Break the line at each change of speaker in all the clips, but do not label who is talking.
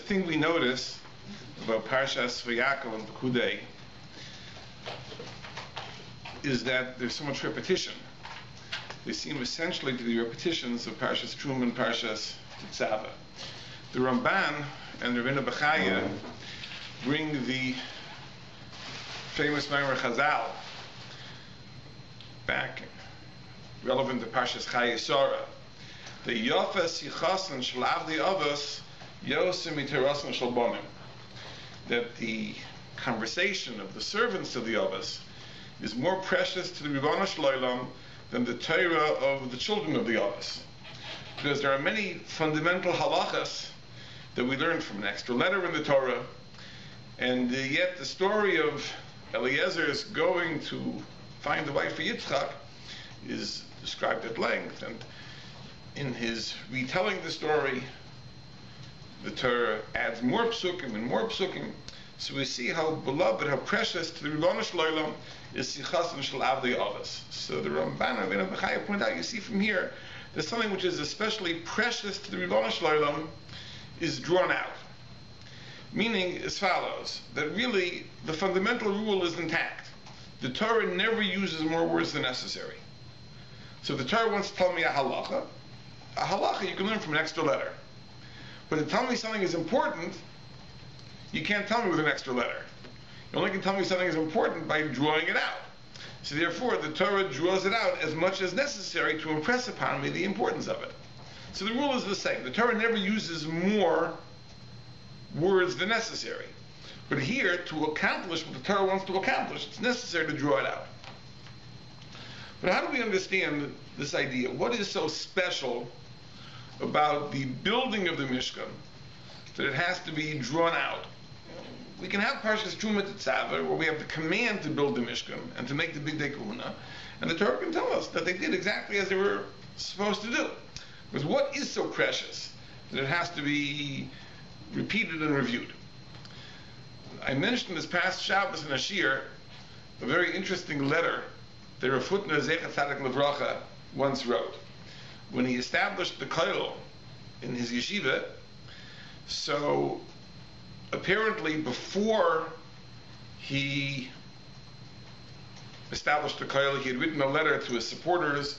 thing we notice about Parshas Vayakal and Perkudei is that there's so much repetition. They seem essentially to be repetitions of Parshas Truma and Parshas Tetzaveh. The Ramban and Ravina Bechaya bring the famous Maimer Chazal back, relevant to Parshas Chayei Sarah. The Yofes Yichasan Shalavdi Avos Yosim Iterasan Shalbonim. That the conversation of the servants of the Avos is more precious to the Ribbono Shel Olam than the Torah of the children of the Avos. Because there are many fundamental halachas that we learn from an extra letter in the Torah, and yet the story of Eliezer's going to find the wife for Yitzchak is described at length, and in his retelling the story, the Torah adds more psukim and more psukim, so we see how beloved, how precious to the Ribbono Shel Olam is Sichas Shel Avdei Avos. So the Ramban and Ravina Bechaya point out, you see from here, that something which is especially precious to the Ribbono Shel Olam is drawn out. Meaning as follows, that really the fundamental rule is intact. The Torah never uses more words than necessary. So if the Torah wants to tell me a halacha you can learn from an extra letter. But to tell me something is important, you can't tell me with an extra letter. You only can tell me something is important by drawing it out. So therefore, the Torah draws it out as much as necessary to impress upon me the importance of it. So the rule is the same. The Torah never uses more words than necessary. But here, to accomplish what the Torah wants to accomplish, it's necessary to draw it out. But how do we understand this idea? What is so special about the building of the Mishkan that it has to be drawn out? We can have Parshas Truma Tetzaveh, where we have the command to build the Mishkan and to make the Big Day Kahuna, and the Torah can tell us that they did exactly as they were supposed to do. Because what is so precious that it has to be repeated and reviewed? I mentioned this past Shabbos in Ashir a very interesting letter that Rav Hutner Zecher Tzadik Livracha once wrote. When he established the kollel in his yeshiva, so apparently before he established the kollel, he had written a letter to his supporters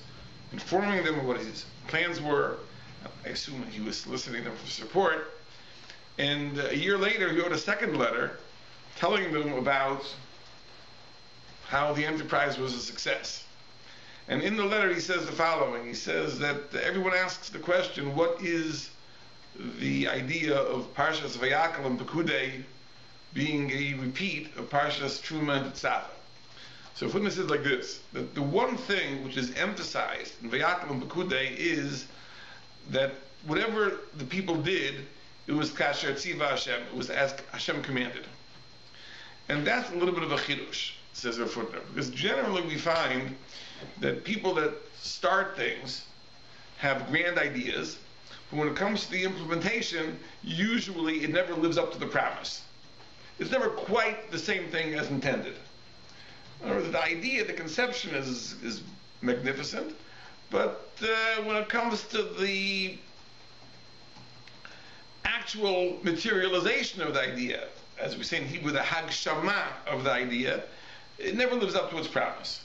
informing them of what his plans were. I assume he was soliciting them for support. And a year later, he wrote a second letter telling them about how the enterprise was a success. And in the letter he says the following. He says that everyone asks the question, what is the idea of Parshas Vayakal and Perkudei being a repeat of Parshas Truma and Tetzaveh? So Hutner says like this, that the one thing which is emphasized in Vayakal and Perkudei is that whatever the people did, it was Kasher Tziva Hashem, it was as Hashem commanded. And that's a little bit of a chidush, says Rav Hutner, because generally we find that people that start things have grand ideas, but when it comes to the implementation, usually it never lives up to the promise. It's never quite the same thing as intended. In other words, the idea, the conception is magnificent, but when it comes to the actual materialization of the idea, as we say in Hebrew, the hagshama of the idea, it never lives up to its promise.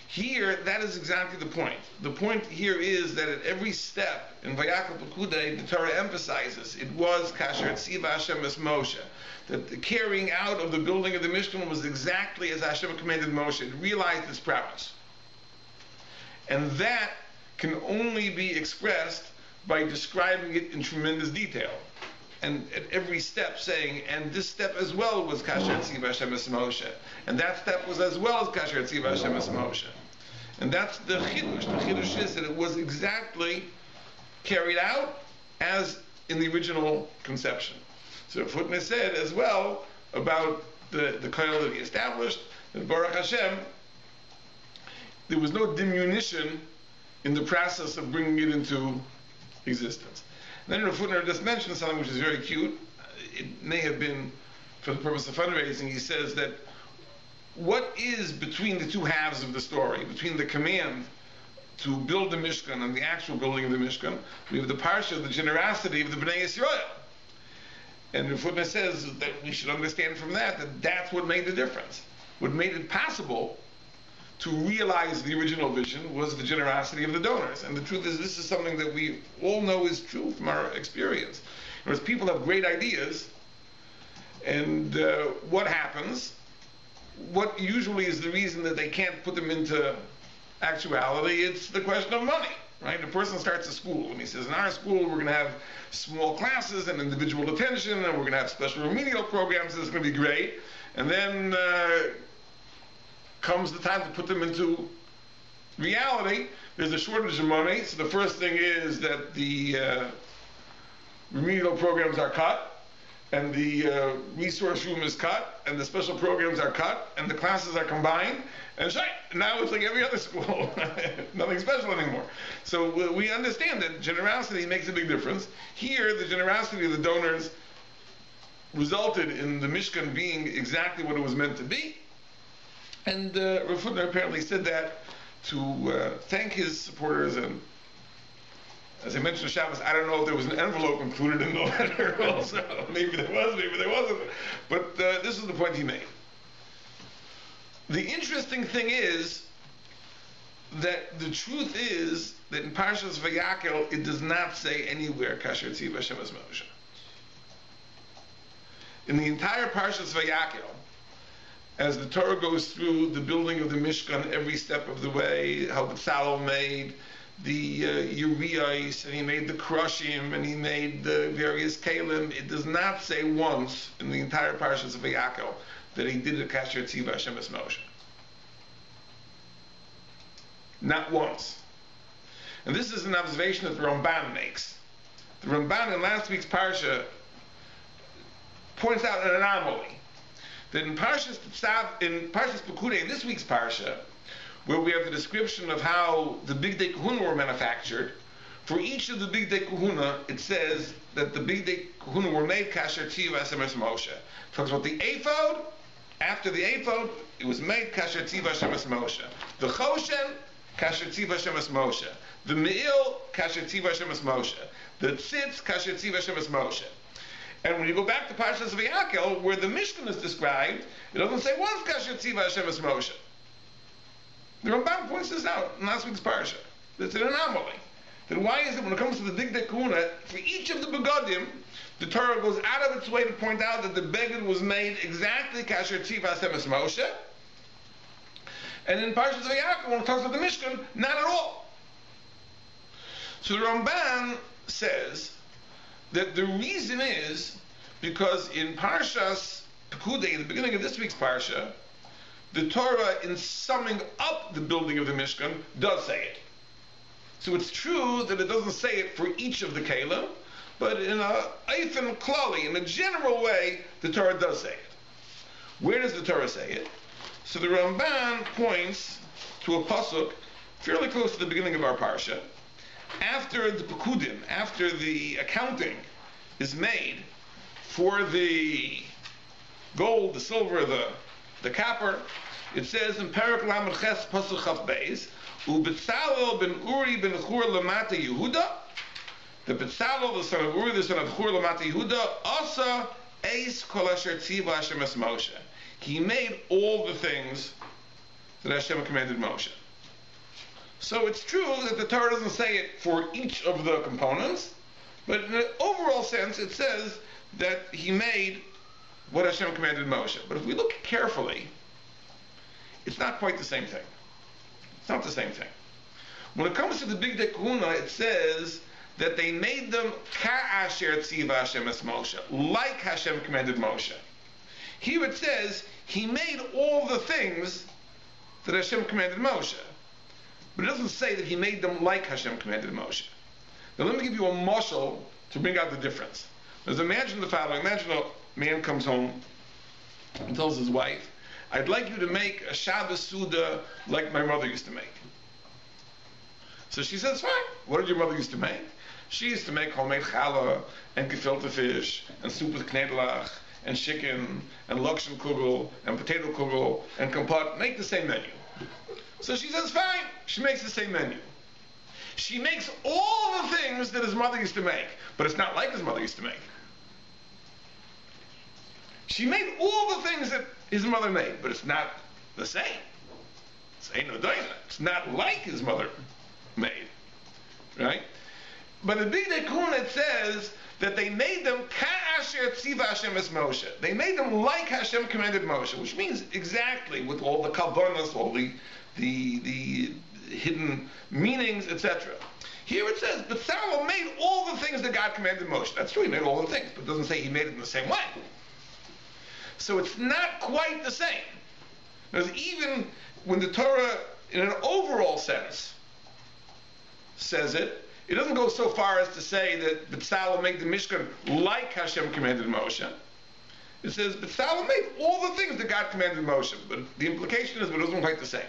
Here, that is exactly the point. The point here is that at every step in Vayakal Perkudei, the Torah emphasizes it was Kasher Tziva Hashem es Moshe, that the carrying out of the building of the Mishkan was exactly as Hashem commanded Moshe. It realized its promise. And that can only be expressed by describing it in tremendous detail. And at every step saying, and this step as well was Kasher Tziva Hashem es Moshe, and that step was as well as Kasher Tziva Hashem es Moshe. And that's the chidush. The chidush is that it was exactly carried out as in the original conception. So Hutner said as well about the kollel that he established, that Baruch Hashem, there was no diminution in the process of bringing it into existence. Then Rav Hutner just mentioned something which is very cute. It may have been for the purpose of fundraising. He says that what is between the two halves of the story, between the command to build the Mishkan and the actual building of the Mishkan, we have the PARSHA, the generosity of the Bnei Yisrael. And the footnote says that we should understand from that that's what made the difference. What made it possible to realize the original vision was the generosity of the donors. And the truth is, this is something that we all know is true from our experience. Whereas people have great ideas, and what happens? What usually is the reason that they can't put them into actuality? It's the question of money, right? A person starts a school, and he says, in our school we're going to have small classes and individual attention, and we're going to have special remedial programs, and it's going to be great. And then comes the time to put them into reality. There's a shortage of money, so the first thing is that the remedial programs are cut, and the resource room is cut, and the special programs are cut, and the classes are combined, and now it's like every other school. Nothing special anymore. So we understand that generosity makes a big difference. Here, the generosity of the donors resulted in the Mishkan being exactly what it was meant to be. And Rav apparently said that to thank his supporters, and as I mentioned Shabbos, I don't know if there was an envelope included in the letter also. Maybe there was, maybe there wasn't. But this is the point he made. The interesting thing is that the truth is that in Parshas Vayakel it does not say anywhere Kasher Tziva Shemes Moshe. In the entire Parshas Vayakel, as the Torah goes through the building of the Mishkan every step of the way, how B'Tzalel made the Urias, and he made the Krushim, and he made the various Kalim, it does not say once in the entire Parshas of Vayakel that he did a Kasher Tziva Shemes Moshe. Not once. And this is an observation that the Ramban makes. The Ramban in last week's Parsha points out an anomaly. That in Parshas Perkudei, in this week's Parsha, where we have the description of how the Bigdei Kahuna were manufactured, for each of the Bigdei Kahuna, it says that the Bigdei Kahuna were made Kasher Tziva Shemes Moshe. It talks about the ephod. After the ephod, it was made Kasher Tziva Shemes Moshe. The Choshen, Kasher Tziva Shemes Moshe. The Me'il, Kasher Tziva Shemes Moshe. The Tzitz, Kasher Tziva Shemes Moshe. And when you go back to Parshas Vayakel, where the Mishkan is described, it doesn't say once Kasher Tziva Shemes Moshe. The Ramban points this out in last week's Parsha. It's an anomaly. Then why is it when it comes to the Bigdei Kahuna, for each of the Begadim, the Torah goes out of its way to point out that the Begad was made exactly Kasher Tziva Shemes Moshe, and in Parshas Vayakel, when it talks about the Mishkan, not at all. So the Ramban says that the reason is because in Parshas Perkudei, in the beginning of this week's Parsha, the Torah, in summing up the building of the Mishkan, does say it. So it's true that it doesn't say it for each of the Kalim, but in a Eifin Klali, in a general way, the Torah does say it. Where does the Torah say it? So the Ramban points to a pasuk fairly close to the beginning of our Parsha. After the Pekudim, after the accounting is made for the gold, the silver, the copper, it says in Perek Lamed Ches Pasuk Chaf Beis, uBetzalel ben Uri ben Chur Lamata Yehuda, the Betzalel, the son of Uri, the son of Chur Lamata Yehuda, Asa Eis Kol Asher Tziva Shemes Moshe. He made all the things that Hashem commanded Moshe. So it's true that the Torah doesn't say it for each of the components, but in an overall sense it says that he made what Hashem commanded Moshe. But if we look carefully, it's not quite the same thing. It's not the same thing. When it comes to the Bigdei Kahuna, it says that they made them ka'asher tziva Shemes Moshe, like Hashem commanded Moshe. Here it says he made all the things that Hashem commanded Moshe. But it doesn't say that he made them like Hashem commanded Moshe. Now let me give you a mashal to bring out the difference. Because imagine the following. Imagine a man comes home and tells his wife, I'd like you to make a Shabbos Suda like my mother used to make. So she says, fine. What did your mother used to make? She used to make homemade challah and gefilte fish and soup with knedelach and chicken and lokshen kugel and potato kugel and kompot. Make the same menu. So she says, fine. She makes the same menu. She makes all the things that his mother used to make, but it's not like his mother used to make. She made all the things that his mother made, but it's not the same. It's not like his mother made, right? But the Big Dekuna, it says that they made them ka'asher tziva Hashem es Moshe. They made them like Hashem commanded Moshe, which means exactly with all the kavanos, all the hidden meanings, etc. Here it says, Bezalel made all the things that God commanded Moshe. That's true, he made all the things, but it doesn't say he made it in the same way. So it's not quite the same. Because even when the Torah, in an overall sense, says it, it doesn't go so far as to say that Bezalel made the Mishkan like Hashem commanded Moshe. It says Bezalel made all the things that God commanded Moshe, but the implication is, but it isn't quite the same.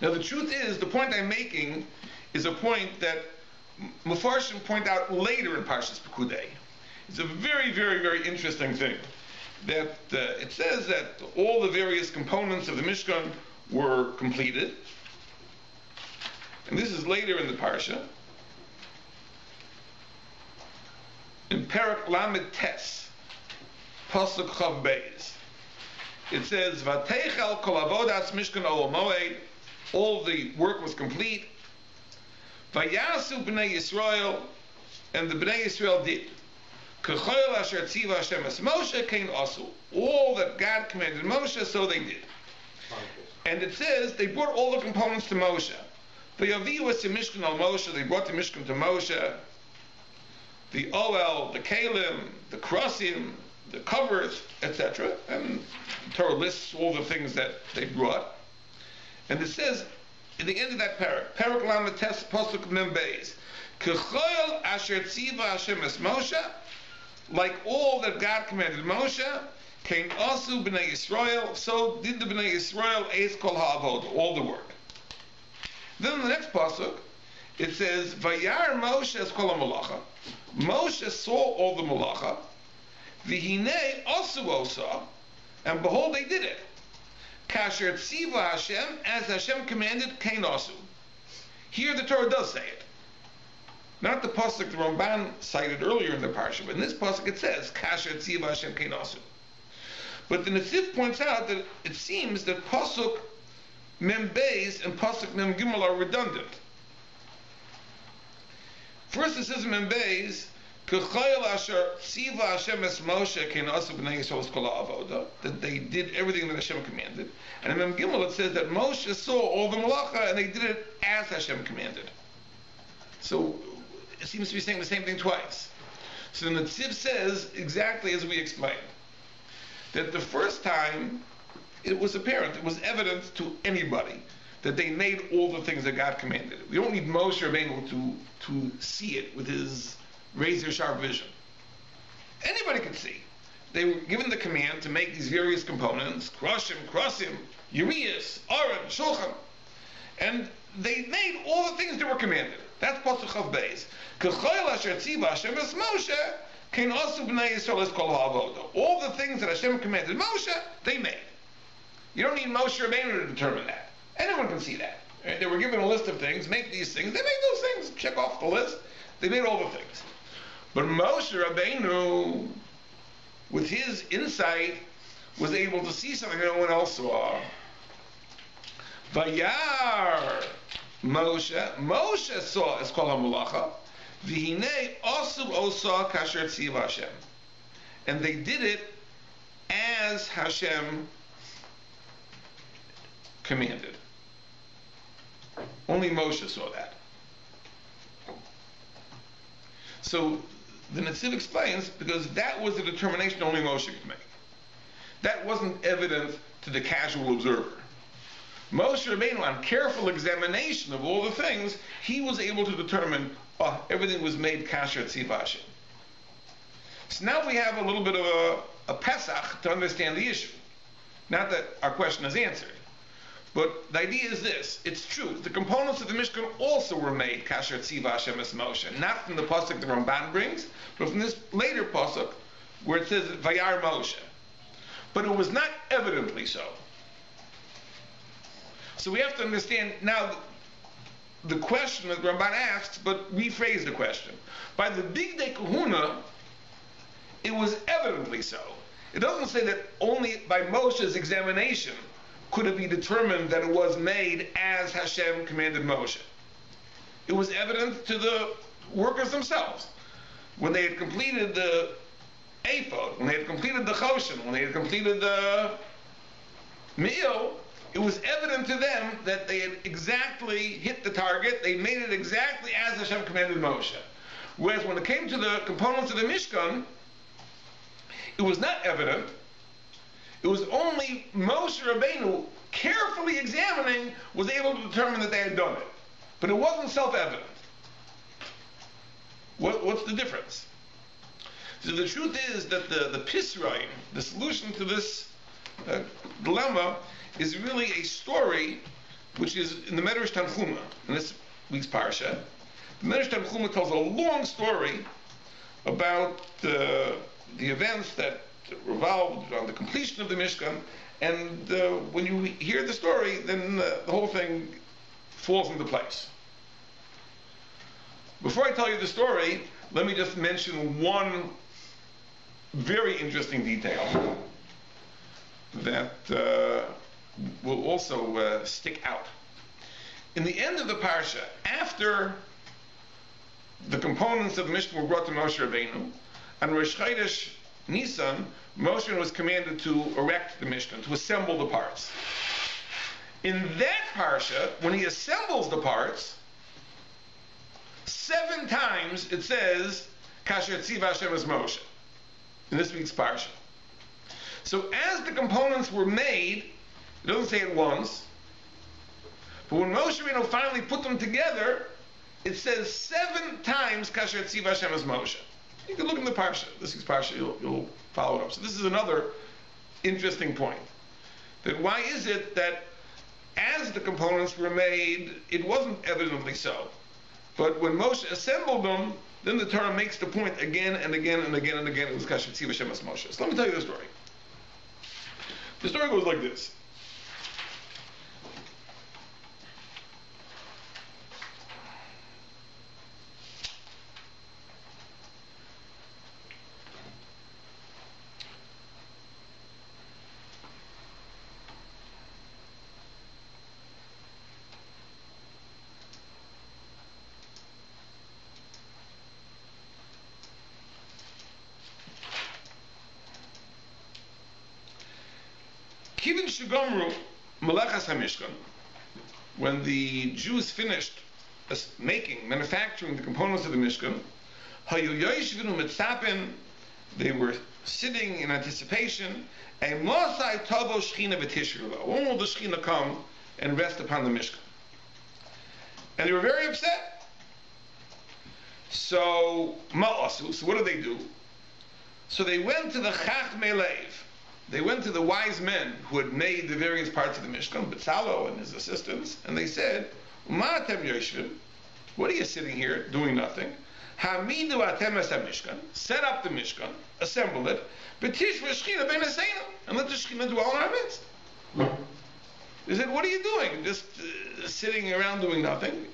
Now the truth is, the point I'm making is a point that Mefarshim point out later in Parshas Perkudei. It's a very, very, very interesting thing. That it says that all the various components of the Mishkan were completed. And this is later in the Parsha. In Perek Lamed Tes, Pasuk Chav Beis, it says, Vateichel kol avodas Mishkan Olam Moed, all the work was complete. Vayasu b'nei Yisrael, and the b'nei Yisrael did. K'choyel asher tziva Hashem es Moshe kein asu. All that God commanded Moshe, so they did. And it says they brought all the components to Moshe. Vayaviu es Mishkan al Moshe. They brought the Mishkan to Moshe. The Oel, the Kalim, the Krosim, the covers, etc. And the Torah lists all the things that they brought. And it says in the end of that Perek Lamed Tes Pasuk Mem Beis, K'choyel asher tziva Hashem es Moshe. Like all that God commanded Moshe, came also b'nei Yisrael, so did the b'nei Yisrael eis kol ha'avod, all the work. Then in the next pasuk, it says, Vayar Moshe es kol ha'malacha. Moshe saw all the malacha, v'hinei asu osa, and behold, they did it. Kasher tziva Hashem, as Hashem commanded, kein asu. Here the Torah does say it. Not the pasuk the Ramban cited earlier in the parsha, but in this pasuk it says, Kasher tziva Hashem kein asu. But the Netziv points out that it seems that pasuk Mem Beis and pasuk Mem Gimel are redundant. First it says in Mem Beis, K'chayel asher tziva Hashem es Moshe kein asu b'nei Yisrael kol ha'avoda, that they did everything that Hashem commanded. And in Mem Gimel it says that Moshe saw all the malacha and they did it as Hashem commanded. So it seems to be saying the same thing twice. So the Netziv says exactly as we explained, that the first time it was apparent, it was evident to anybody that they made all the things that God commanded. We don't need Moshe Rabbeinu to see it with his razor sharp vision. Anybody could see. They were given the command to make these various components, Krosim, Urias, Aron, Shulchan, and they made all the things that were commanded. That's Pasuk Chav Beis. K'choyel asher tziva Hashem es Moshe, kein asu b'nei Yisrael es kol ha'avoda. All the things that Hashem commanded Moshe, they made. You don't need Moshe Rabbeinu to determine that. Anyone can see that. Right? They were given a list of things, make these things. They made those things, check off the list. They made all the things. But Moshe Rabbeinu, with his insight, was able to see something no one else saw. Vayar Moshe saw es kol ha'malacha, v'hinei asu osa kasher tziva Hashem. And they did it as Hashem commanded. Only Moshe saw that. So the Netziv explains, because that was a determination only Moshe could make. That wasn't evident to the casual observer. Moshe Rabbeinu, on careful examination of all the things, he was able to determine, everything was made kasher tziva Hashem. So now we have a little bit of a Pesach to understand the issue. Not that our question is answered. But the idea is this: it's true, the components of the Mishkan also were made kasher tziva Hashem es Moshe, not from the pasuk the Ramban brings, but from this later pasuk where it says Vayar Moshe. But it was not evidently so. So we have to understand now the question that Ramban asks, but rephrase the question. By the Big Day Kahuna, it was evidently so. It doesn't say that only by Moshe's examination could it be determined that it was made as Hashem commanded Moshe. It was evident to the workers themselves. When they had completed the ephod, when they had completed the choshen, when they had completed the meal, it was evident to them that they had exactly hit the target. They made it exactly as Hashem commanded Moshe. Whereas when it came to the components of the Mishkan, it was not evident. It was only Moshe Rabbeinu, carefully examining, was able to determine that they had done it. But it wasn't self-evident. What's the difference? So the truth is that the Pisraim, the solution to this dilemma, is really a story which is in the Medrash Tanchuma, in this week's Parsha. The Medrash Tanchuma tells a long story about the events that revolved around the completion of the Mishkan, and when you hear the story, then the whole thing falls into place. Before I tell you the story, let me just mention one very interesting detail that will also stick out. In the end of the Parsha, after the components of the Mishkan were brought to Moshe Rabbeinu, on Rosh Chodesh Nisan, Moshe was commanded to erect the Mishkan, to assemble the parts. In that Parsha, when he assembles the parts, 7 times it says, Kasher Tziva Hashem es Moshe, in this week's Parsha. So as the components were made, it doesn't say it once, but when Moshe Rabbeinu finally put them together, it says 7 times Kasher Tziva Hashem es Moshe. You can look in the Parsha, this week's Parsha, you'll follow it up. So this is another interesting point. That why is it that as the components were made, it wasn't evidently so. But when Moshe assembled them, then the Torah makes the point again and again and again and again. It was Kasher Tziva Hashem es Moshe. So let me tell you the story. The story goes like this. Kivin Shugomru Melechas HaMishkan, when the Jews finished manufacturing the components of the Mishkan, Hayu Yoshvinu Mitzapin, they were sitting in anticipation, a Mosai Tovo Shechina V'Tishruva, when will the Shechina come and rest upon the Mishkan? And they were very upset. So, Ma'asu, so what did they do? So they went to the Chachmei Lev. They went to the wise men who had made the various parts of the Mishkan, Betzalo and his assistants, and they said, Ma atem yoshvim, what are you sitting here doing nothing? Hamidu atem es HaMishkan, set up the Mishkan, assemble it, b'tish v'shchina ben aseinu, and let the Shechina dwell in our midst. They said, what are you doing? Just sitting around doing nothing.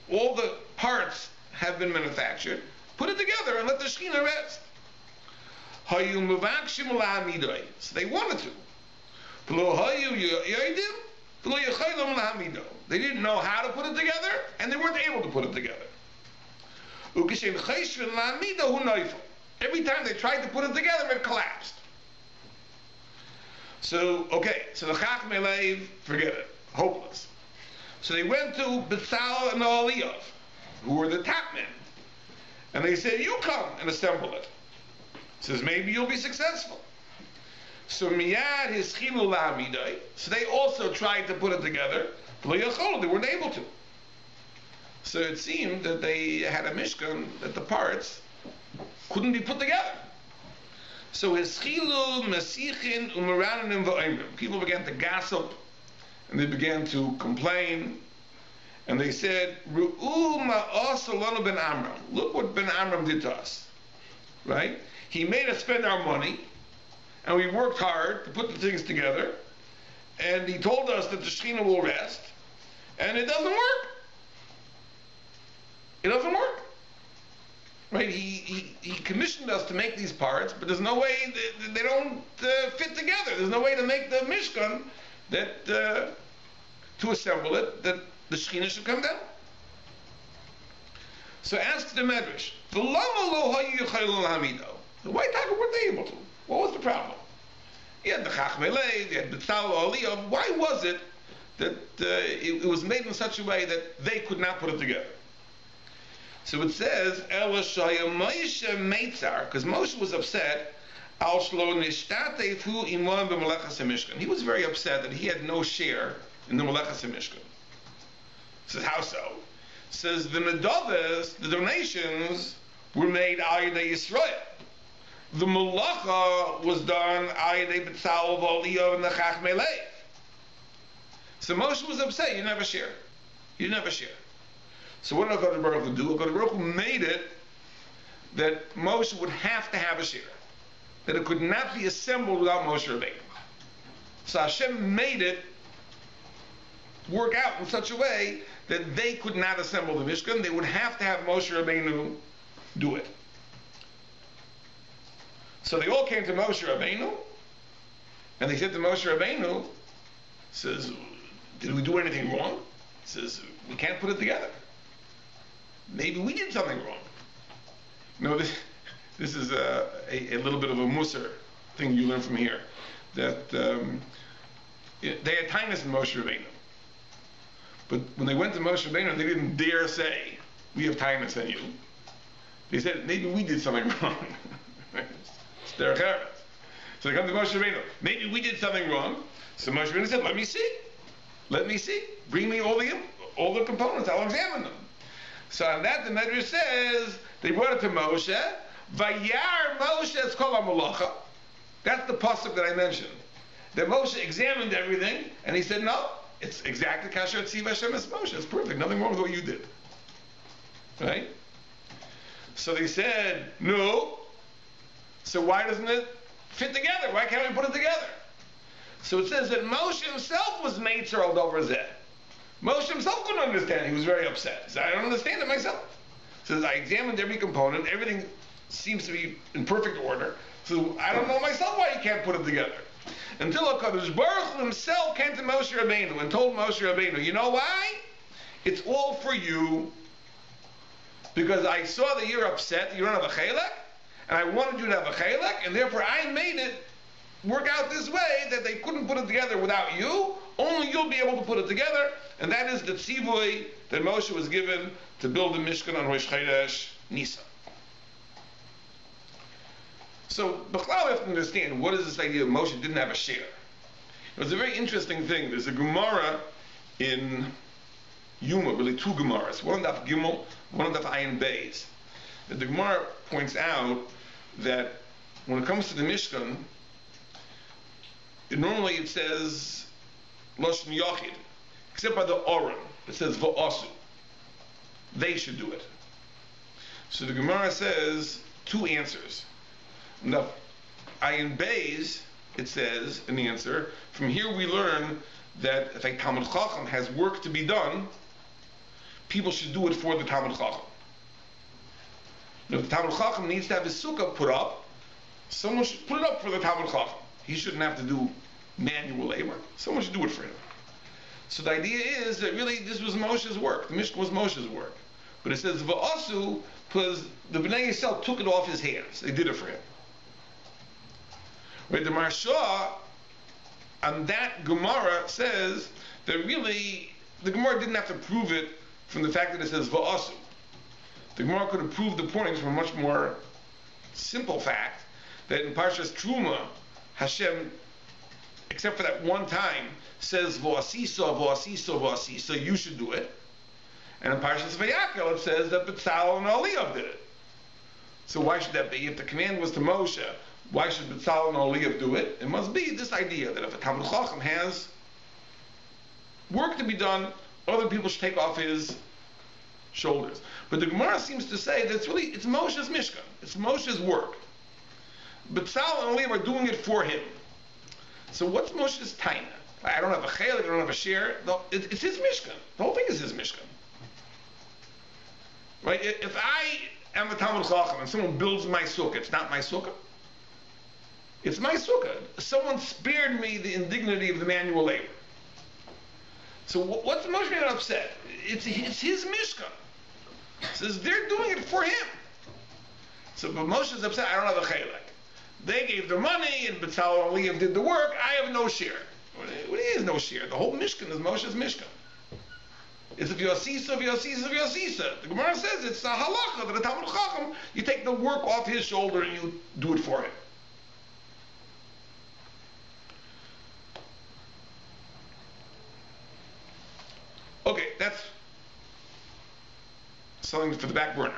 All the parts have been manufactured. Put it together and let the Shechina rest. So they wanted to. They didn't know how to put it together, and they weren't able to put it together. Every time they tried to put it together, it collapsed. So the Chachmei Lev, forget it, hopeless. So they went to Betzal and Oliyav, who were the top men, and they said, you come and assemble it. Says, maybe you'll be successful. So miyad hischilu la'amidai. So they also tried to put it together. They weren't able to. So it seemed that they had a mishkan that the parts couldn't be put together. So hischilu masichin umaranim va'imrim. People began to gossip, and they began to complain, and they said, Ru'u ma'asalanu ben Amram. Look what Ben Amram did to us. Right? He made us spend our money, and we worked hard to put the things together, and he told us that the Shechina will rest, and it doesn't work. It doesn't work. Right? He commissioned us to make these parts, but there's no way they don't fit together. There's no way to make the Mishkan that to assemble it that the Shekhinah should come down. So ask the Medrash, why weren't they able to? What was the problem? You had the Chachmelei, you had the Tzal Aliyah. Why was it that it was made in such a way that they could not put it together? So it says, because Moshe was upset, he was very upset that he had no share in the Melechas HaMishkan. Says, how so? Says, the Nedavos, the donations, were made Ayadei Yisrael. The Melacha was done Ayadei B'tzal V'Aliyah and the Chachmelei. So Moshe was upset, you never share. You never share. So what did HaKadosh Baruch Hu do? HaKadosh Baruch Hu made it that Moshe would have to have a share. That it could not be assembled without Moshe Rabbeinu. So Hashem made it work out in such a way that they could not assemble the Mishkan. They would have to have Moshe Rabbeinu do it. So they all came to Moshe Rabbeinu, and they said to Moshe Rabbeinu, says, did we do anything wrong? Says, we can't put it together. Maybe we did something wrong. No, this is a little bit of a musar thing you learn from here. That they had kindness in Moshe Rabbeinu. But when they went to Moshe Rabbeinu, they didn't dare say, we have kindness in you. They said, maybe we did something wrong. It's Darchei. So they come to Moshe Rabbeinu, maybe we did something wrong. So Moshe Rabbeinu said, let me see. Let me see. Bring me all the components. I'll examine them. So on that, the Medrash says, they brought it to Moshe. Vayar Moshe, it's called a malacha. That's the pasuk that I mentioned. That Moshe examined everything, and he said, no, it's exactly kasher tziv Hashem es Moshe. It's perfect. Nothing wrong with what you did. Right? So they said, no. So why doesn't it fit together? Why can't we put it together? So it says that Moshe himself was Meitzer al Dover Zeh. Moshe himself couldn't understand. He was very upset. He said, I don't understand it myself. He says, I examined every component. Everything seems to be in perfect order. So I don't know myself why he can't put it together. Until HaKadosh Baruch Hu himself came to Moshe Rabbeinu and told Moshe Rabbeinu, you know why? It's all for you. Because I saw that you're upset, that you don't have a chelek, and I wanted you to have a chelek, and therefore I made it work out this way that they couldn't put it together without you. Only you'll be able to put it together, and that is the tzivui that Moshe was given to build the Mishkan on Rosh Chodesh Nisan. So, B'chlal, we have to understand, what is this idea of Moshe didn't have a share? It was a very interesting thing. There's a Gemara in Yuma, really two Gemaras, one on Daf Gimel, one on Daf Ayin Beis. The Gemara points out that when it comes to the Mishkan, normally it says Lashon Yachid, except by the Oren, it says Va'asu. They should do it. So the Gemara says two answers. Now, Ayin Beis, it says in the answer, from here we learn that if a Talmud Chacham has work to be done, people should do it for the Talmud Chacham. Now, if the Talmud Chacham needs to have his sukkah put up, someone should put it up for the Talmud Chacham. He shouldn't have to do manual labor. Someone should do it for him. So the idea is that really this was Moshe's work. The Mishkan was Moshe's work. But it says Va'asu because the Bnei Yisrael took it off his hands. They did it for him. Right, the Marsha on that Gemara says that really the Gemara didn't have to prove it from the fact that it says Va'asu. The Gemara could have proved the point from a much more simple fact that in Parshas Truma, Hashem, except for that one time, says Va'asiso, Va'asiso, Va'asiso, you should do it. And in Parshas Vayakhel it says that B'tzal and Eliyav did it. So why should that be? If the command was to Moshe, why should B'tzal and Eliyav do it? It must be this idea that if a Talmud Chacham has work to be done, other people should take off his shoulders. But the Gemara seems to say that it's Moshe's Mishkan. It's Moshe's work. B'tzal and Eliyav are doing it for him. So what's Moshe's taina? I don't have a chelik, I don't have a share. No, it's his Mishkan. The whole thing is his Mishkan. Right? If I am a Talmud Chacham and someone builds my sukkah, it's not my sukkah? It's my sukkah. Someone spared me the indignity of the manual labor. So what's the Moshe Rabbeinu upset? It's his Mishkan. Says they're doing it for him. So but Moshe's upset, I don't have a chelek. They gave the money and B'tzalel and Leah did the work, I have no share. What is no share? The whole Mishkan is Moshe's Mishkan. It's if you're Sisa, if you're Sisa, if you're Sisa. The Gemara says it's a halacha that the Talmud Chacham, you take the work off his shoulder and you do it for him. Okay, that's something for the back burner.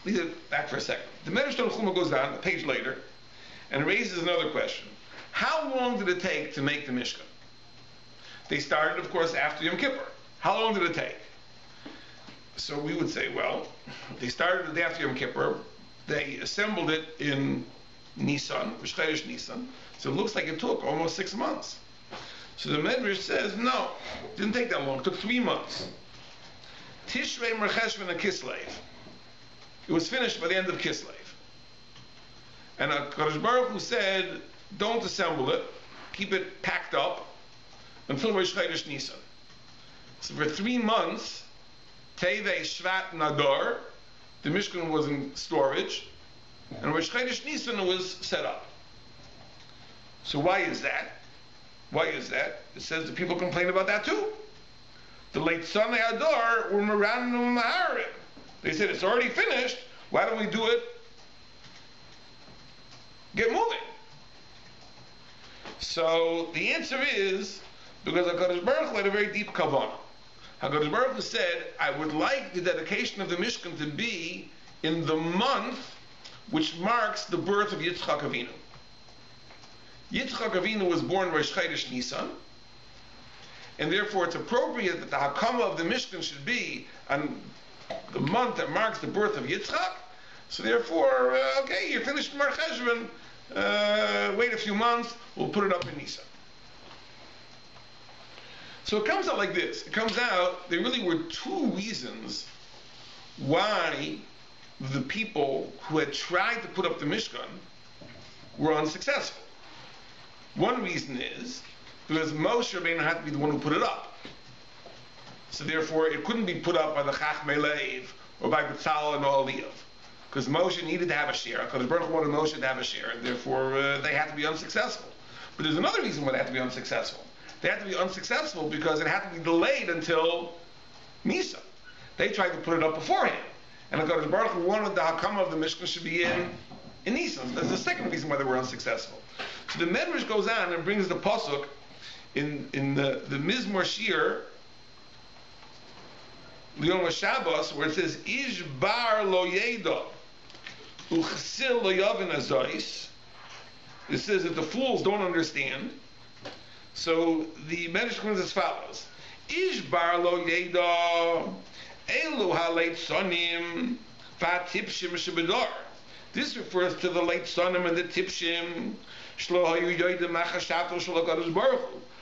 Leave it back for a second. The Medrash Tanchuma goes down a page later and raises another question. How long did it take to make the Mishkan? They started, of course, after Yom Kippur. How long did it take? So we would say, well, they started the day after Yom Kippur. They assembled it in Nisan, Rosh Chodesh Nisan. So it looks like it took almost 6 months. So the Medrash says, no, it didn't take that long. It took 3 months. Tishrei, Mar Cheshvan, and Kislev. It was finished by the end of Kislev. And HaKadosh Baruch Hu said, don't assemble it. Keep it packed up until Rosh Chodesh Nisan. So for 3 months, Tevei, Shvat, and Adar, the Mishkan was in storage. And Rosh Chodesh Nisan was set up. So why is that? Why is that? It says the people complain about that too. The late Sunday Adar were Moran and Maharim. They said it's already finished. Why don't we do it? Get moving. So the answer is because HaKadosh Baruch Hu had a very deep kavanah. HaKadosh Baruch Hu said, I would like the dedication of the Mishkan to be in the month which marks the birth of Yitzchak Avinu. Yitzchak Avinu was born Rosh Chodesh Nisan, and therefore it's appropriate that the Hakama of the Mishkan should be on the month that marks the birth of Yitzchak. So therefore, okay, you're finished Mar Cheshvan, wait a few months, we'll put it up in Nisan. So it comes out like this. It comes out, there really were 2 reasons why the people who had tried to put up the Mishkan were unsuccessful. One reason is because Moshe Rabbeinu had to be the one who put it up. So therefore, it couldn't be put up by the Chachmei Lev or by B'tzalel and Oliyev. Because Moshe needed to have a share. Because Baruch Hu wanted Moshe to have a share. And therefore, they had to be unsuccessful. But there's another reason why they had to be unsuccessful. They had to be unsuccessful because it had to be delayed until Nisan. They tried to put it up beforehand. And HaKadosh Baruch Hu wanted the Hakama of the Mishkan should be in Nisan. That's the second reason why they were unsuccessful. So the Medrash goes on and brings the pasuk in the Mizmor Shir Liyom HaShabbos, where it says Ish bar lo yeda uchsil lo yavin azos. It says that the fools don't understand. So the Medrash comes as follows: Ish bar lo yeda elu haleit sonim fa tipshim shebedar. This refers to the late sonim and the tipshim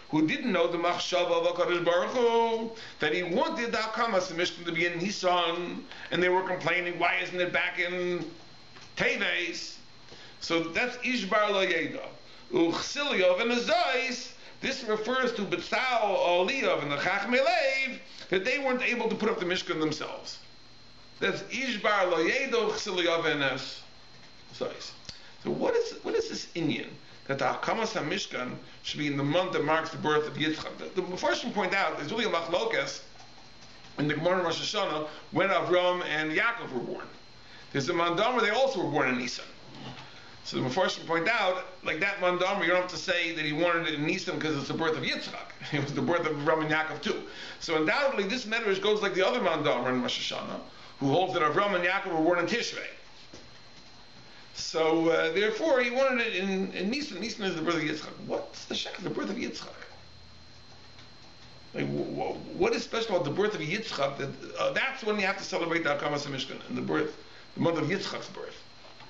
who didn't know the machshava of HaKadosh Baruch Hu, that he wanted the Hakamas Mishkan to be in Nisan, and they were complaining, why isn't it back in Teves? So that's Ishbar Lo Yeda. Uchsiliyov and Azais, this refers to B'tzal, Oliyev, and the Chachmei Lev, that they weren't able to put up the Mishkan themselves. That's Ishbar Lo Yeda, Uchsiliyov and Azais. So what is this Inyan? That the Hakamas HaMishkan should be in the month that marks the birth of Yitzchak. The Mefarshim point out there's really a machlokas in the Gemara Rosh Hashanah when Avram and Yaakov were born. There's a mandam where they also were born in Nisan. So the Mefarshim point out, like that mandam, you don't have to say that he wanted it in Nisan because it's the birth of Yitzchak. It was the birth of Avram and Yaakov too. So undoubtedly this medrash goes like the other mandam in Rosh Hashanah, who holds that Avram and Yaakov were born in Tishrei. So therefore, he wanted it in Nisan. Nisan is the birth of Yitzchak. What's the shak? The birth of Yitzchak. Like, what is special about the birth of Yitzchak? That's when you have to celebrate the Hakamas HaMishkan and the month of Yitzchak's birth.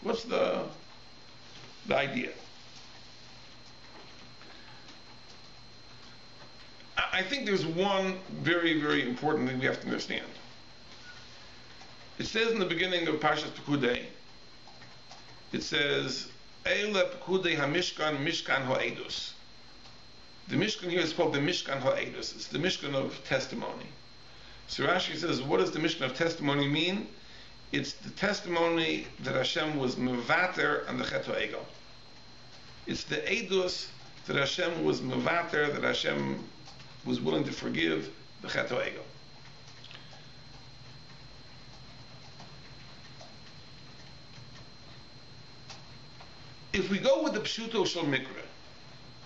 What's the idea? I think there's one very, very important thing we have to understand. It says in the beginning of Parshas Perkudei, it says, Eile Perkudei HaMishkan Mishkan HaEdus. The Mishkan here is called the Mishkan HaEdus. It's the Mishkan of testimony. So Rashi says, what does the Mishkan of testimony mean? It's the testimony that Hashem was mevater on the Chet HaEgel. It's the Edus that Hashem was mevater, that Hashem was willing to forgive the Chet HaEgel. If we go with the Pshuto Shel Mikra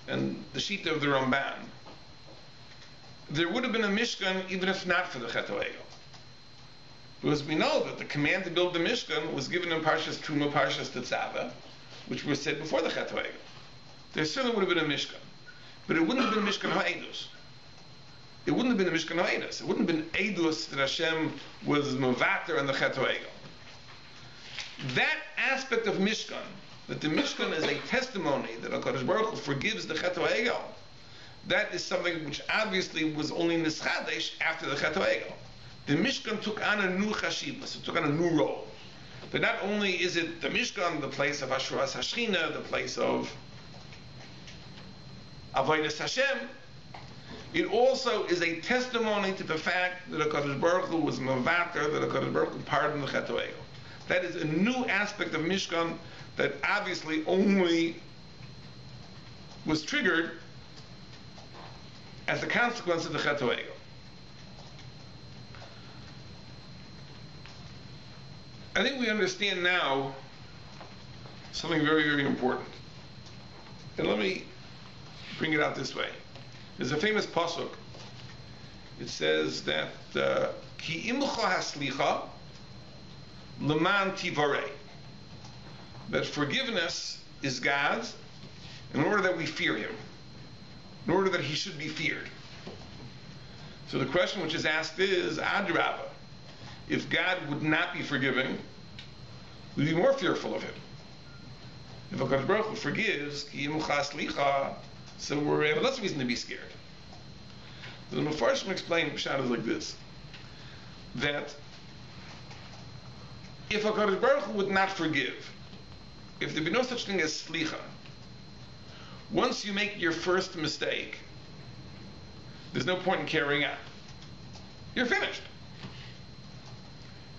and the Shita of the Ramban, there would have been a Mishkan even if not for the Chet HaEgel. Because we know that the command to build the Mishkan was given in Parshas Truma, Parshas Tetzaveh, which was said before the Chet HaEgel. There certainly would have been a Mishkan. But it wouldn't have been Mishkan HaEdus. It wouldn't have been a Mishkan HaEdus. It wouldn't have been Edus that Hashem was Mevater on the Chet HaEgel. That aspect of Mishkan, that the Mishkan is a testimony that HaKadosh Baruch Hu forgives the Chet HaEgel, that is something which obviously was only Nischadesh after the Chet HaEgel. The Mishkan took on a new chashivas, it took on a new role. But not only is it the Mishkan, the place of Ashuras Hashchina, the place of Avodas Hashem, it also is a testimony to the fact that HaKadosh Baruch Hu was Mevater, that HaKadosh Baruch Hu pardoned the Chet HaEgel. That is a new aspect of Mishkan that obviously only was triggered as a consequence of the Chet HaEgel. I think we understand now something very, very important. And let me bring it out this way. There's a famous pasuk. It says that Ki imcha haslicha leman tivarei. That forgiveness is God's in order that we fear Him, in order that He should be feared. So the question which is asked is, Adrabah, if God would not be forgiving, we'd be more fearful of Him. If HaKadosh Baruch Hu forgives, Ki imcha haslicha, so we have less reason to be scared. The Mefarshim explain Pshat is like this, that if HaKadosh Baruch Hu would not forgive, if there be no such thing as slicha, once you make your first mistake, there's no point in carrying on. You're finished.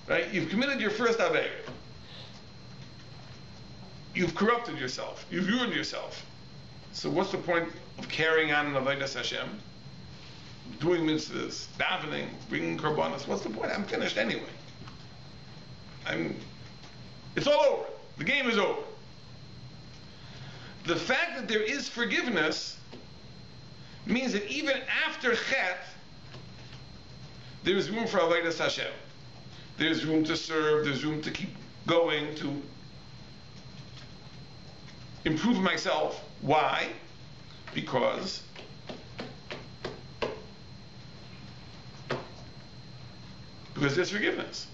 Right? You've committed your first aveira. You've corrupted yourself. You've ruined yourself. So what's the point of carrying on in Avodas Hashem? Doing mitzvahs, davening, bringing korbanos. What's the point? I'm finished anyway. It's all over. The game is over. The fact that there is forgiveness means that even after Chet, there is room for Avodas Hashem. There's room to serve, there's room to keep going, to improve myself. Why? Because there's forgiveness.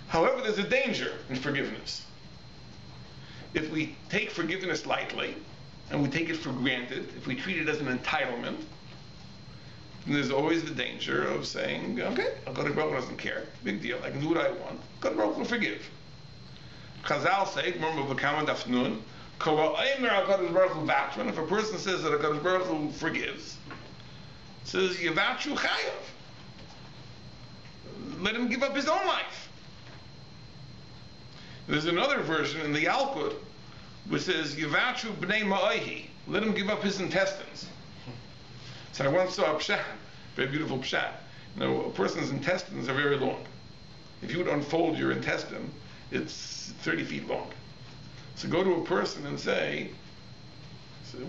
However, there's a danger in forgiveness. If we take forgiveness lightly, and we take it for granted, if we treat it as an entitlement, then there's always the danger of saying, okay, HaKadosh Baruch Hu doesn't care, big deal, I can do what I want, HaKadosh Baruch Hu will forgive. Chazal say, remember V'kama Daf Nun, if a person says that HaKadosh Baruch Hu forgives, says, Yevatru Chayav, let him give up his own life. There's another version in the Yalkut which says, Yevatru B'nei Ma'ahi, let him give up his intestines. So I once saw a pshat, very beautiful pshat. You know, a person's intestines are very long. If you would unfold your intestine, it's 30 feet long. So go to a person and say,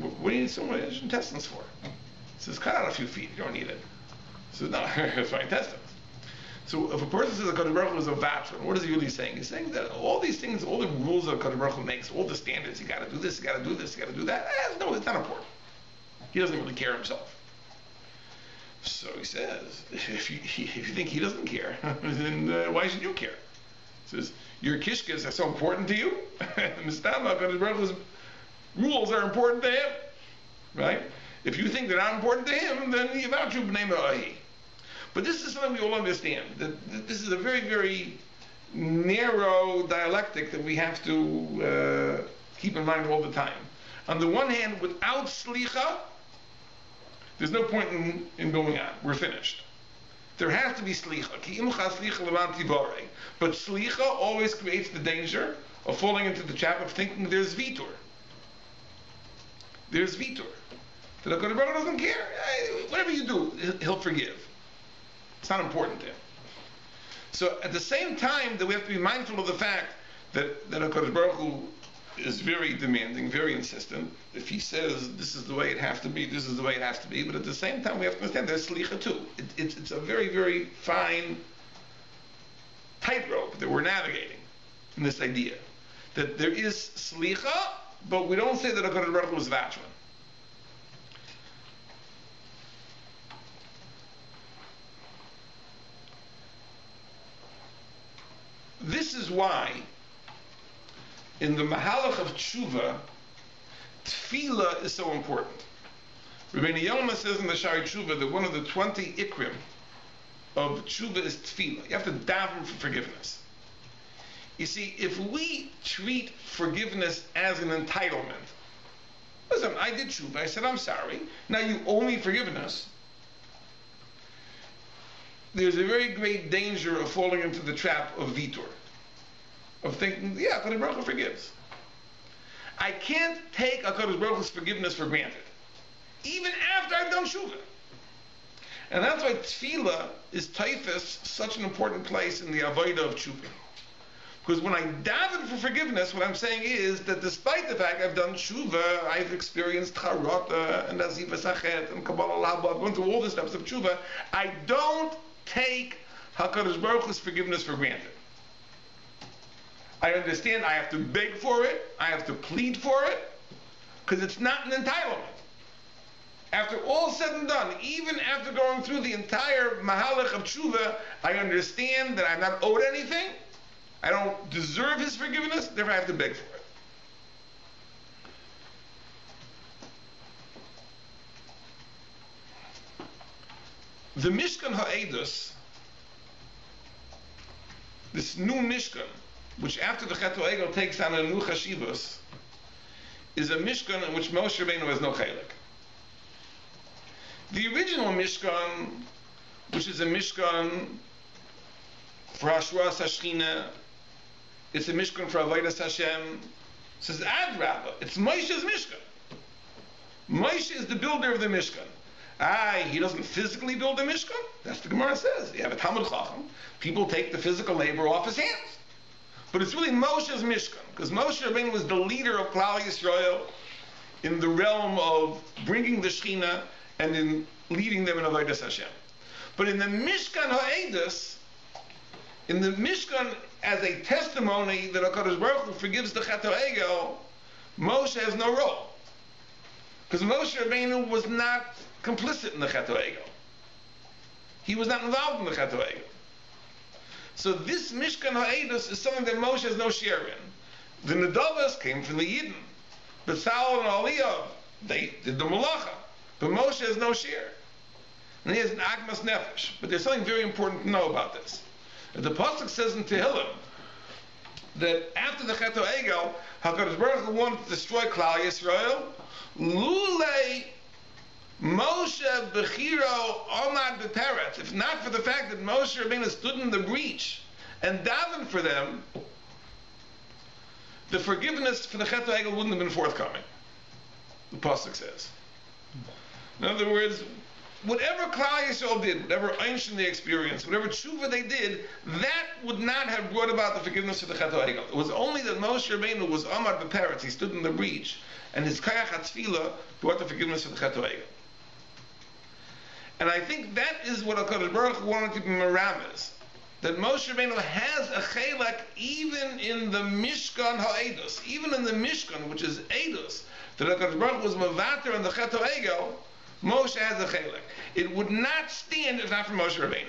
what do you need so much intestines for? He says, cut out a few feet, you don't need it. He says, no, it's my intestines. So if a person says HaKadosh Baruch Hu is a vatron, what is he really saying? He's saying that all these things, all the rules that HaKadosh Baruch Hu makes, all the standards, you got to do this, you got to do this, you got to do that, no, it's not important. He doesn't really care himself. So he says, if you think he doesn't care, then why should you care? He says, your kishkas are so important to you. Mistama, HaKadosh Baruch Hu's rules are important to him. Right? If you think they're not important to him, then Yevatru B'nei Ma'ahi. But this is something we all understand, that this is a very, very narrow dialectic that we have to keep in mind all the time. On the one hand, without slicha, there's no point in going on. We're finished. There has to be slicha. But slicha always creates the danger of falling into the trap of thinking there's vitor. There's vitor. That HaKadosh Baruch Hu doesn't care. Whatever you do, He'll forgive. It's not important to Him. So at the same time that we have to be mindful of the fact that HaKadosh Baruch Hu is very demanding, very insistent. If He says this is the way it has to be, this is the way it has to be. But at the same time we have to understand there's slicha too. It's a very, very fine tightrope that we're navigating in this idea. That there is slicha, but we don't say that HaKadosh Baruch Hu is vachman. This is why in the Mahalach of Tshuva, Tefillah is so important. Rabbi Eliezer says in the Shari Tshuva that one of the 20 ikrim of Tshuva is Tefillah. You have to daven for forgiveness. You see, if we treat forgiveness as an entitlement, listen, I did Tshuva, I said I'm sorry, now you owe me forgiveness, there's a very great danger of falling into the trap of vitor, of thinking, yeah, HaKadosh Baruch Hu forgives. I can't take HaKadosh Baruch Hu's forgiveness for granted, even after I've done Tshuva. And that's why Tefillah is taifas, such an important place in the avodah of Tshuva. Because when I daven for forgiveness, what I'm saying is that despite the fact I've done Tshuva, I've experienced Charata and Aziva Sachet and Kabbalah Laba, I've gone through all the steps of Tshuva, I don't take HaKadosh Baruch Hu's forgiveness for granted. I understand I have to beg for it, I have to plead for it, because it's not an entitlement. After all said and done, even after going through the entire Mahalach of Tshuva, I understand that I'm not owed anything, I don't deserve His forgiveness, therefore I have to beg for it. The Mishkan HaEdus, this new Mishkan, which after the Chet HaEgel takes on a new Chashivas, is a Mishkan in which Moshe Rabbeinu has no chalik. The original Mishkan, which is a Mishkan for Hashras HaShechina, it's a Mishkan for Avodas Hashem, says Adrabah, it's Moshe's Mishkan. Moshe is the builder of the Mishkan. He doesn't physically build the Mishkan. That's what the Gemara says. You have a Talmud Chacham. People take the physical labor off his hands. But it's really Moshe's Mishkan, because Moshe Rabbeinu was the leader of Klal Yisrael in the realm of bringing the Shechina and in leading them in Avodas Hashem. But in the Mishkan HaEdus, in the Mishkan as a testimony that HaKadosh Baruch Hu forgives the Chet HaEgel, Moshe has no role. Because Moshe Rabbeinu was not complicit in the Chet HaEgel. He was not involved in the Chet HaEgel. So this Mishkan HaEdus is something that Moshe has no share in. The Nedavos came from the Yidden. Betzalel and Aliyah, they did the Malacha. But Moshe has no share. And he has an Agmas Nefesh. But there's something very important to know about this. The Pasuk says in Tehillim that after the Chet HaEgel, HaKadosh Baruch Hu wanted to destroy Klal Yisrael. Lulei Moshe Bechiro Omad B'Peretz. If not for the fact that Moshe Rabbeinu stood in the breach and davened for them, the forgiveness for the Chet HaEgel wouldn't have been forthcoming. The Pasuk says. In other words, whatever Klal Yisrael did, whatever Einshin they experienced, whatever tshuva they did, that would not have brought about the forgiveness of the Chet HaEgel. It was only that Moshe Rabbeinu was Omad B'Peretz, he stood in the breach, and his Kayach HaTzfilah brought the forgiveness of the Chet HaEgel. And I think that is what HaKadosh Baruch Hu wanted to be merames, that Moshe Rabbeinu has a chelek even in the Mishkan HaEdus, even in the Mishkan, which is Edus, that HaKadosh Baruch Hu was mevater on the Chet HaEgel, Moshe has a chelek. It would not stand if not for Moshe Rabbeinu.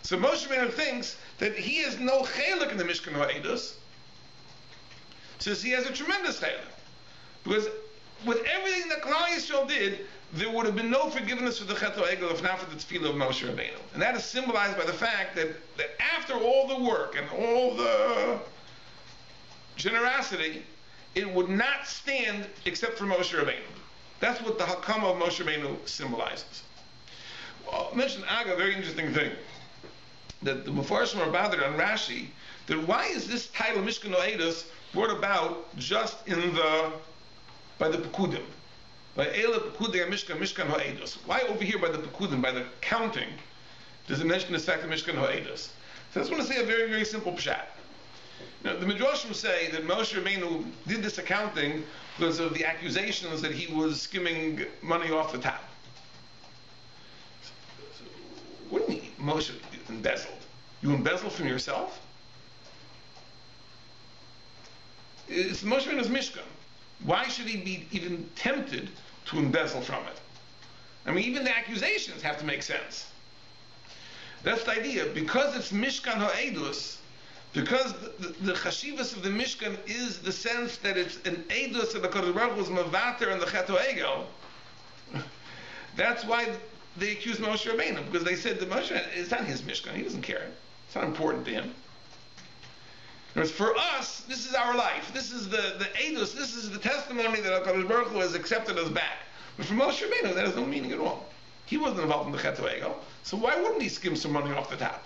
So Moshe Rabbeinu thinks that he has no chelek in the Mishkan HaEdus, says he has a tremendous chelek. Because with everything that Klal Yisrael did, there would have been no forgiveness for the Chet HaEgel if not for the Tefillah of Moshe Rabbeinu. And that is symbolized by the fact that after all the work and all the generosity, it would not stand except for Moshe Rabbeinu. That's what the Hakama of Moshe Rabbeinu symbolizes. Well, I mentioned Aga, a very interesting thing, that the Mefarshim are bothered on Rashi, that why is this title Mishkan O'edus brought about just by the Perkudim? By Eila Perkudei Mishkan Ha'edus. Why over here by the Perkudim, by the counting, does it mention this fact of Mishkan Ha'edus? So I just want to say a very, very simple pshat. Now, the Midrashim say that Moshe Rabbeinu did this accounting because of the accusations that he was skimming money off the top. So, what do you mean Moshe embezzled? You embezzle from yourself? It's Moshe Rabbeinu's Mishkan. Why should he be even tempted to embezzle from it? I mean, even the accusations have to make sense. That's the idea. Because it's Mishkan Ha'edus, because the chashivas of the Mishkan is the sense that it's an Edus of the Kodesh Baruch Hu's Mavater and the Chet HaEgel, that's why they accused Moshe Rabbeinu, because they said that Moshe, it's not his Mishkan, he doesn't care. It's not important to him. Whereas for us, this is our life. This is the edus. This is the testimony that HaKadosh Baruch Hu has accepted us back. But for Moshe Rabbeinu, that has no meaning at all. He wasn't involved in the Chet HaEgel, so why wouldn't he skim some money off the top?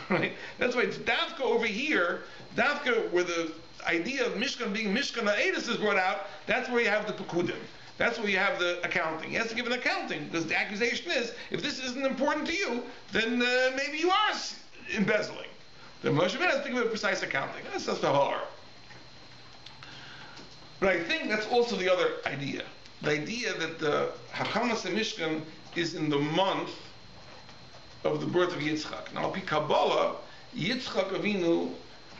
Right? That's why it's Dafka over here, Dafka where the idea of Mishkan being Mishkan HaEdus is brought out, that's where you have the Perkudim. That's where you have the accounting. He has to give an accounting, because the accusation is, if this isn't important to you, then maybe you are embezzling. The Moshe Rabbeinu has to give a precise accounting. That's just a horror. But I think that's also the other idea. The idea that the Hakamas Mishkan is in the month of the birth of Yitzchak. Now, Pi Kabbalah, Yitzchak Avinu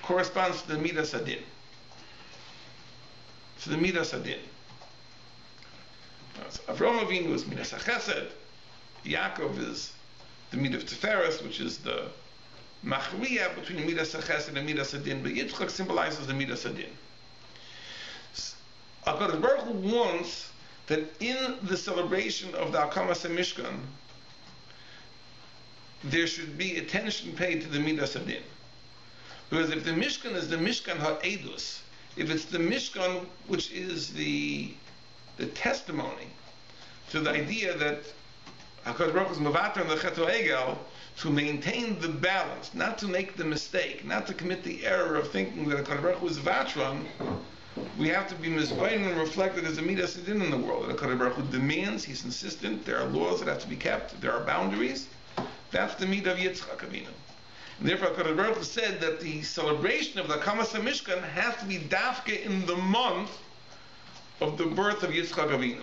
corresponds to the Midas Adin. To the Midas Adin. Avraham Avinu is Midas HaChesed. Yaakov is the Midas of Tiferes, which is the Machriya between the Midas HaChesed and Midas Adin, but Yitzchak symbolizes the Midas Adin. HaKadosh Baruch Hu wants that in the celebration of the Hakamas Mishkan, there should be attention paid to the Midas Adin. Because if the Mishkan is the Mishkan HaEdus, if it's the Mishkan which is the testimony to the idea that HaKadosh Baruch Hu is Mevater and the Chet HaEgel, to maintain the balance, not to make the mistake, not to commit the error of thinking that HaKadosh Baruch Hu is Vatron, we have to be misguided and reflected as a Midas Adin in the world. That HaKadosh Baruch Hu demands, he's insistent, there are laws that have to be kept, there are boundaries. That's the Midah of Yitzchak Avinu. And therefore HaKadosh Baruch Hu said that the celebration of the Hakamas Mishkan has to be dafke in the month of the birth of Yitzchak Avinu.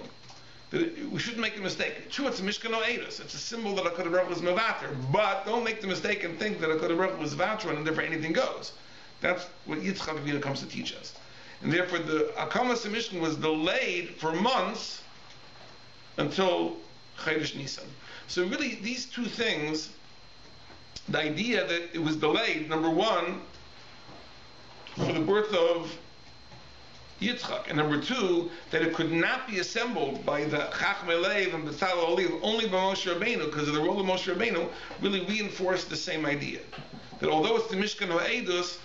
We shouldn't make a mistake. True, it's a Mishkan O'edus. It's a symbol that HaKadosh Baruch Hu is Mevater. But don't make the mistake and think that HaKadosh Baruch Hu is Vatron and therefore anything goes. That's what Yitzchak Avinu comes to teach us. And therefore the Hakamas Mishkan was delayed for months until Chodesh Nisan. So really these two things, the idea that it was delayed, number one, for the birth of Yitzchak, and number two, that it could not be assembled by the Chachmei Lev and Betzalel Oliv only by Moshe Rabbeinu, because of the role of Moshe Rabbeinu, really reinforced the same idea. That although it's the Mishkan HaEdus,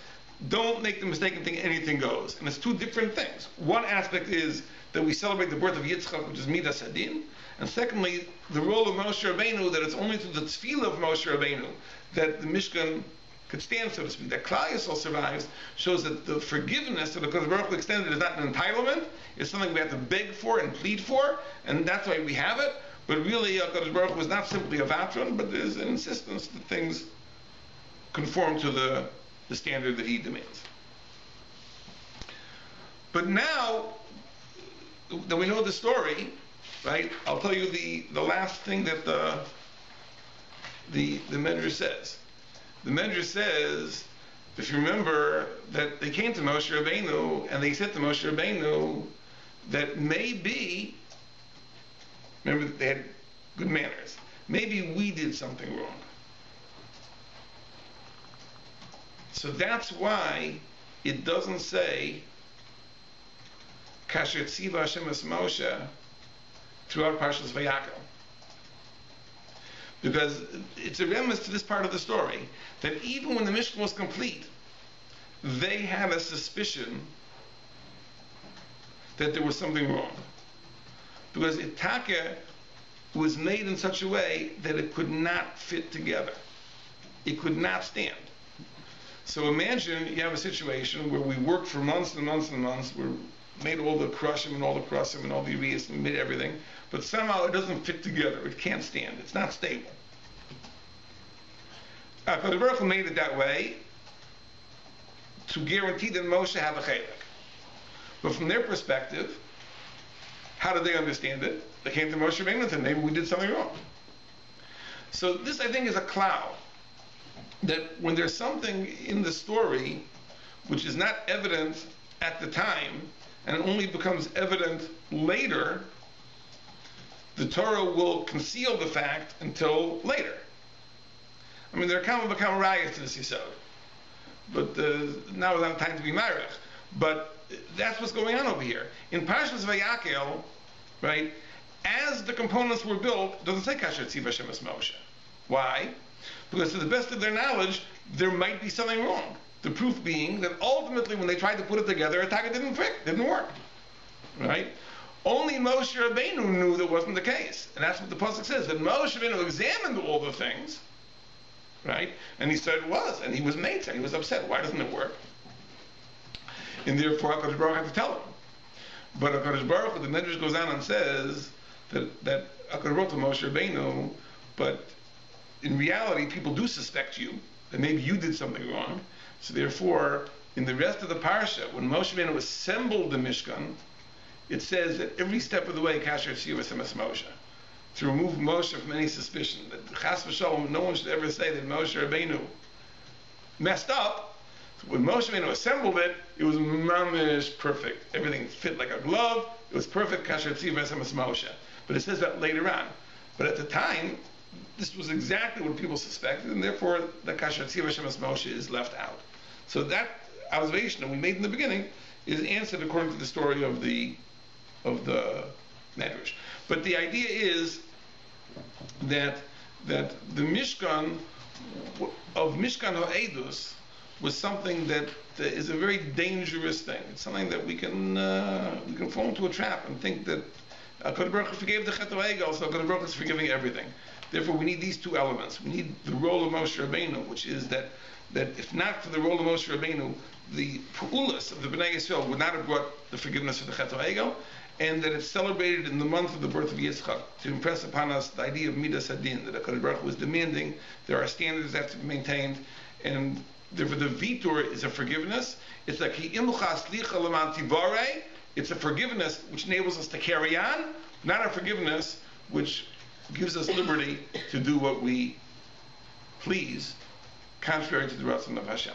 don't make the mistake and think anything goes. And it's two different things. One aspect is that we celebrate the birth of Yitzchak, which is Midas Adin, and secondly, the role of Moshe Rabbeinu, that it's only through the tefillah of Moshe Rabbeinu that the Mishkan could stand, so to speak. That Klal Yisrael survives shows that the forgiveness that the Kodesh Baruch Hu extended is not an entitlement, it's something we have to beg for and plead for, and that's why we have it. But really, Kodesh Baruch Hu is not simply a vatron, but there's an insistence that things conform to the standard that he demands. But now that we know the story, right, I'll tell you the last thing that the Medrash says. The Medrash says, if you remember, that they came to Moshe Rabbeinu and they said to Moshe Rabbeinu that maybe, remember they had good manners, maybe we did something wrong. So that's why it doesn't say Kasher Tziva Hashem es Moshe throughout Parshas Vayakel. Because it's a remiss to this part of the story that even when the Mishkan was complete, they had a suspicion that there was something wrong. Because Itaka was made in such a way that it could not fit together. It could not stand. So imagine you have a situation where we worked for months and months and months, we made all the crushim and all the krusim and all the ureas and made everything, but somehow it doesn't fit together. It can't stand. It's not stable. HaKadosh Baruch Hu made it that way to guarantee that Moshe have a chaylik. But from their perspective, how did they understand it? They came to Moshe Rabbeinu and said, maybe we did something wrong. So this, I think, is a cloud. That when there's something in the story which is not evident at the time and only becomes evident later, the Torah will conceal the fact until later. I mean, there are common rayas to this yisod, but now is not time to be marich. But that's what's going on over here. In Parshas Vayakel, right, as the components were built, it doesn't say Kasher Tziva Hashem es Moshe. Why? Because to the best of their knowledge, there might be something wrong. The proof being that ultimately when they tried to put it together, Ataka didn't work. Right? Only Moshe Rabbeinu knew that wasn't the case. And that's what the pasuk says, that Moshe Rabbeinu examined all the things, right? And he said it was, and he was made, and he was upset. Why doesn't it work? And therefore HaKadosh Baruch Hu had to tell him. But HaKadosh Baruch Hu, the Medrash goes on and says that HaKadosh Baruch Hu to Moshe Rabbeinu, but in reality, people do suspect you, that maybe you did something wrong. So therefore, in the rest of the Parsha, when Moshe Rabbeinu assembled the Mishkan, it says that every step of the way, Kasher Tziva Hashem es Moshe, to remove Moshe from any suspicion, that Chas v'Shalom, no one should ever say that Moshe Rabbeinu messed up. So when Moshe Rabbeinu assembled it, it was mamish perfect. Everything fit like a glove. It was perfect, Kasher Tziva Hashem es Moshe. But it says that later on. But at the time, this was exactly what people suspected, and therefore the Kasher Tziva Hashem es Moshe is left out. So that observation that we made in the beginning is answered according to the story of the Medrash. But the idea is that the Mishkan of Mishkan HaEdus was something that is a very dangerous thing. It's something that we can fall into a trap and think that HaKadosh Baruch Hu forgave the Chet HaEgel, so HaKadosh Baruch Hu is forgiving everything. Therefore, we need these two elements. We need the role of Moshe Rabbeinu, which is that if not for the role of Moshe Rabbeinu, the Pu'ulas of the Bnei Yisrael would not have brought the forgiveness of the Chet HaEgel, and that it's celebrated in the month of the birth of Yitzchak to impress upon us the idea of Midas Hadin, that HaKadosh Baruch Hu is demanding, there are standards that have to be maintained, and therefore the Vitor is a forgiveness. It's like it's a forgiveness which enables us to carry on, not a forgiveness which gives us liberty to do what we please, contrary to the Ratzon of Hashem.